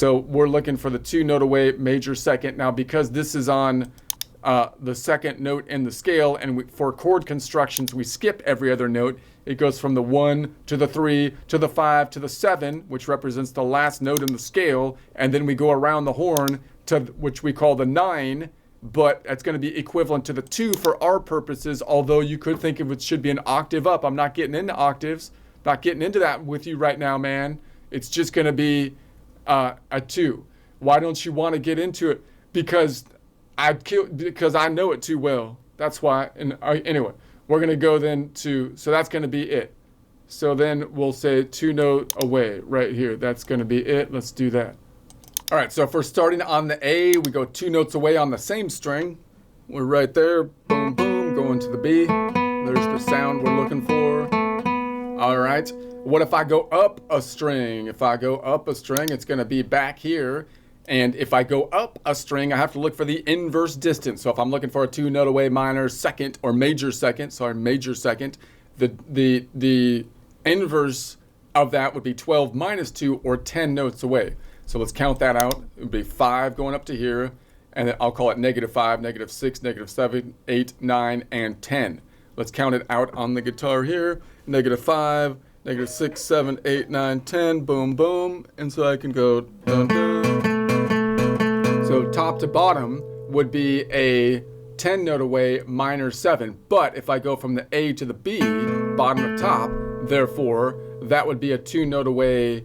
So we're looking for the 2-note away major second. Now, because this is on the second note in the scale, and for chord constructions, we skip every other note. It goes from the 1 to the 3 to the 5 to the 7, which represents the last note in the scale, and then we go around the horn to which we call the 9, but it's going to be equivalent to the 2 for our purposes, although you could think of it should be an octave up. I'm not getting into octaves, not getting into that with you right now, man. It's just going to be a 2. Why don't you want to get into it? Because I know it too well. That's why. And anyway, we're going to go then to, so that's going to be it. So then we'll say 2-note away right here. That's going to be it. Let's do that. All right, so if we're starting on the A, we go 2 notes away on the same string. We're right there, boom, boom, going to the B. There's the sound we're looking for. All right, what if I go up a string? If I go up a string, it's gonna be back here. And if I go up a string, I have to look for the inverse distance. So if I'm looking for a 2-note away minor second or major second, the inverse of that would be 12 minus 2 or 10 notes away. So let's count that out. It would be 5 going up to here, and then I'll call it -5, -6, -7, 8, 9, and 10. Let's count it out on the guitar here. -5, -6, 7, 8, 9, 10, boom, boom. And so I can go dun, dun. So top to bottom would be a 10-note away minor 7. But if I go from the A to the B, bottom to top, therefore, that would be a 2-note away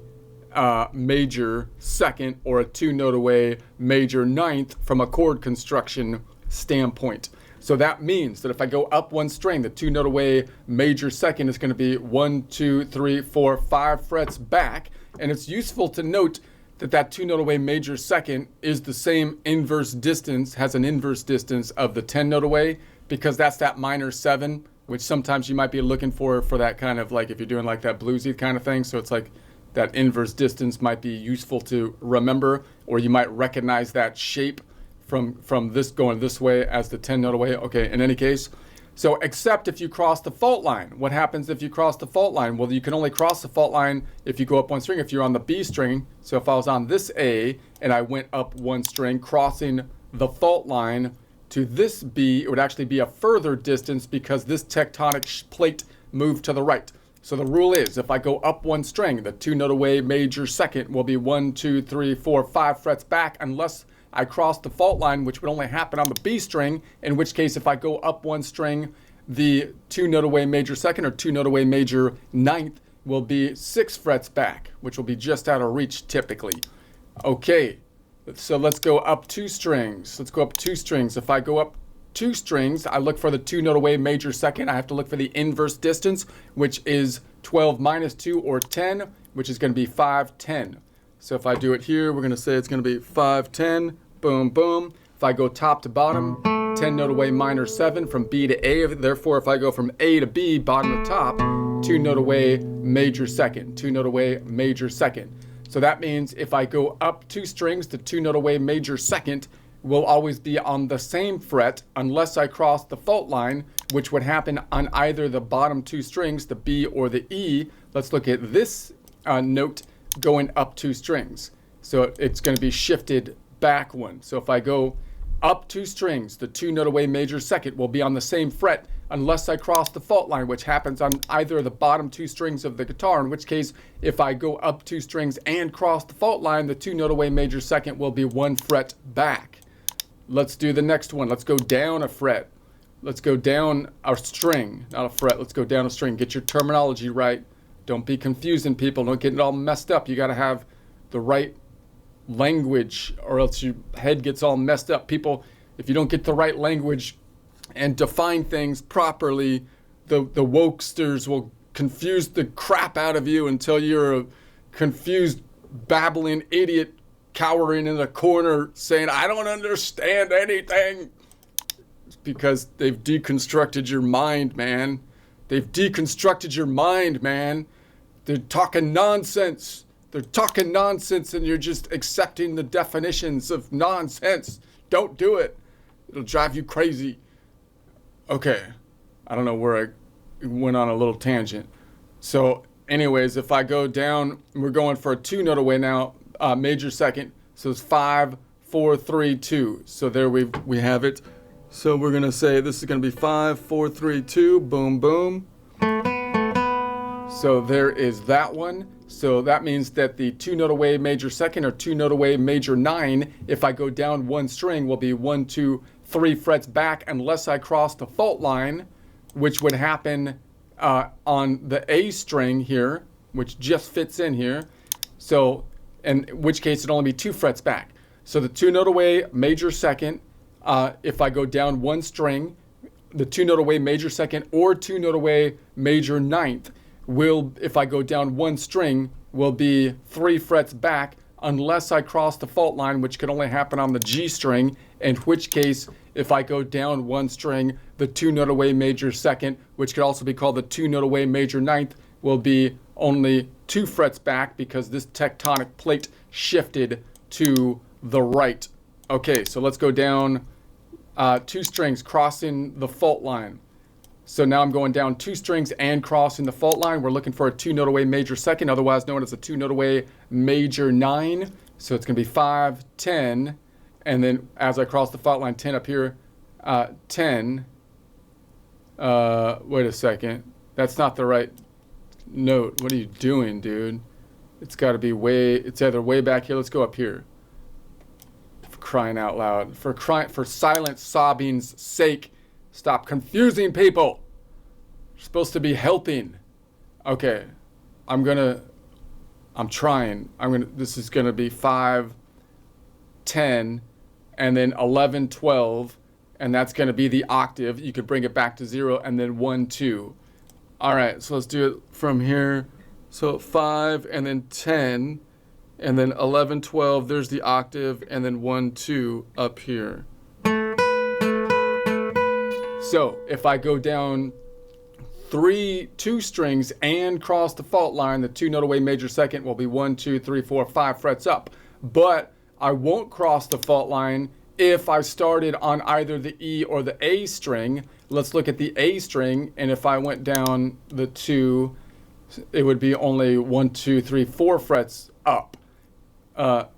major second or a 2-note away major ninth from a chord construction standpoint. So that means that if I go up one string, the 2-note away major second is going to be 1, 2, 3, 4, 5 frets back. And it's useful to note that that 2-note away major second is the same inverse distance, has an inverse distance of the 10-note away, because that's that minor 7, which sometimes you might be looking for that kind of, like if you're doing like that bluesy kind of thing. So it's like that inverse distance might be useful to remember, or you might recognize that shape from this going this way as the 10-note away. Okay, in any case, so except if you cross the fault line. What happens if you cross the fault line? Well, you can only cross the fault line if you go up one string. If you're on the B string, so if I was on this A and I went up one string, crossing the fault line to this B, it would actually be a further distance because this tectonic plate moved to the right. So the rule is, if I go up one string, the 2-note away major second will be 1, 2, 3, 4, 5 frets back, unless I cross the fault line, which would only happen on the B string, in which case if I go up one string, the 2-note away major second or 2-note away major ninth will be 6 frets back, which will be just out of reach typically. Okay, so let's go up 2 strings. Let's go up 2 strings. If I go up 2 strings, I look for the 2-note away major second. I have to look for the inverse distance, which is 12 minus 2 or 10, which is going to be 5, 10. So if I do it here, we're going to say it's going to be 5, 10, boom, boom. If I go top to bottom, 10-note away minor 7 from B to A. Therefore, if I go from A to B, bottom to top, 2-note away major second, 2-note away major second. So that means if I go up 2 strings, the 2-note away major second will always be on the same fret unless I cross the fault line, which would happen on either the bottom 2 strings, the B or the E. Let's look at this note going up 2 strings. So it's going to be shifted back one. So if I go up 2 strings, the 2-note away major second will be on the same fret unless I cross the fault line, which happens on either the bottom 2 strings of the guitar, in which case if I go up 2 strings and cross the fault line, the 2-note away major second will be 1 fret back. Let's do the next one. Let's go down a fret. Let's go down a string, not a fret. Let's go down a string. Get your terminology right. Don't be confusing people. Don't get it all messed up. You got to have the right language or else your head gets all messed up. People, if you don't get the right language and define things properly, the wokesters will confuse the crap out of you until you're a confused, babbling idiot cowering in a corner saying, I don't understand anything. It's because they've deconstructed your mind, man. They've deconstructed your mind, man. They're talking nonsense. They're talking nonsense and you're just accepting the definitions of nonsense. Don't do it. It'll drive you crazy. Okay. I don't know where I went on a little tangent. So anyways, if I go down, we're going for a 2-note away now. major second. So it's 5, 4, 3, 2. So there we have it. So we're gonna say this is gonna be 5, 4, 3, 2. Boom, boom. So there is that one. So that means that the 2-note away major second or 2-note away major 9, if I go down one string, will be 1, 2, 3 frets back unless I cross the fault line, which would happen on the A string here, which just fits in here. So, in which case it'd only be 2 frets back. So the 2-note away major second, if I go down one string, the 2-note away major second or 2-note away major ninth will, if I go down one string, will be 3 frets back unless I cross the fault line, which could only happen on the G string, in which case, if I go down one string, the 2-note away major second, which could also be called the 2-note away major ninth, will be only 2 frets back because this tectonic plate shifted to the right. Okay, so let's go down 2 strings crossing the fault line. So now I'm going down 2 strings and crossing the fault line. We're looking for a 2-note away major second, otherwise known as a 2-note away major 9. So it's going to be 5, 10, and then as I cross the fault line, 10 up here, 10. Wait a second. That's not the right note. What are you doing, dude? It's got to be it's either way back here. Let's go up here. For crying out loud. For silent sobbing's sake. Stop confusing people. You're supposed to be helping. Okay. This is gonna be 5, 10, and then 11, 12, and that's gonna be the octave. You could bring it back to 0, and then 1, 2. All right, so let's do it from here. So 5, and then 10, and then 11, 12, there's the octave, and then 1, 2 up here. So if I go down 2 strings and cross the fault line, the 2-note away major second will be 1, 2, 3, 4, 5 frets up. But I won't cross the fault line if I started on either the E or the A string. Let's look at the A string, and if I went down the 2, it would be only 1, 2, 3, 4 frets up.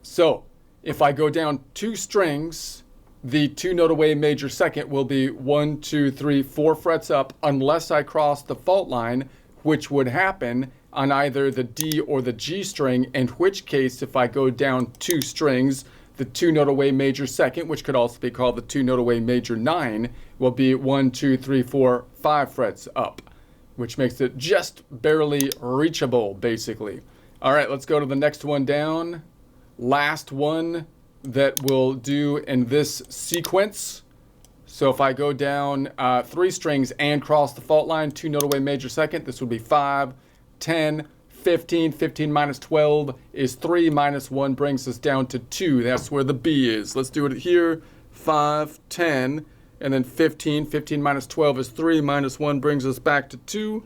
So if I go down 2 strings, the 2-note away major second will be 1, 2, 3, 4 frets up unless I cross the fault line, which would happen on either the D or the G string, in which case if I go down 2 strings, the 2-note away major second, which could also be called the 2-note away major 9, will be 1, 2, 3, 4, 5 frets up, which makes it just barely reachable, basically. All right, let's go to the next one down. Last one that we'll do in this sequence. So if I go down 3 strings and cross the fault line, 2-note away major second, this would be 5, 10, 15. 15 minus 12 is 3, minus 1 brings us down to 2. That's where the B is. Let's do it here. 5, 10, and then 15. 15 minus 12 is 3, minus 1 brings us back to 2.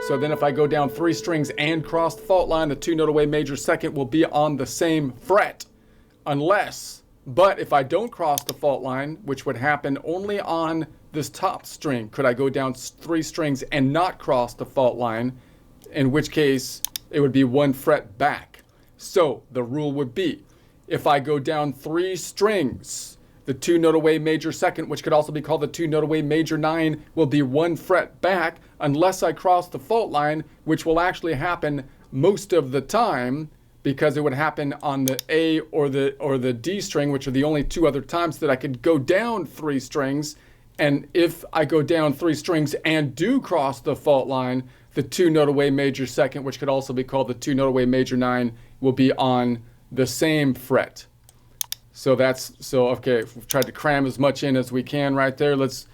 So then if I go down 3 strings and cross the fault line, the 2-note away major second will be on the same fret. But if I don't cross the fault line, which would happen only on this top string, could I go down 3 strings and not cross the fault line, in which case it would be 1 fret back. So the rule would be, if I go down 3 strings, the 2-note away major second, which could also be called the 2-note away major 9, will be 1 fret back unless I cross the fault line, which will actually happen most of the time, because it would happen on the A or the D string, which are the only 2 other times that I could go down 3 strings. And if I go down 3 strings and do cross the fault line, the 2-note away major second, which could also be called the 2-note away major 9, will be on the same fret. So okay, we've tried to cram as much in as we can right there. Let's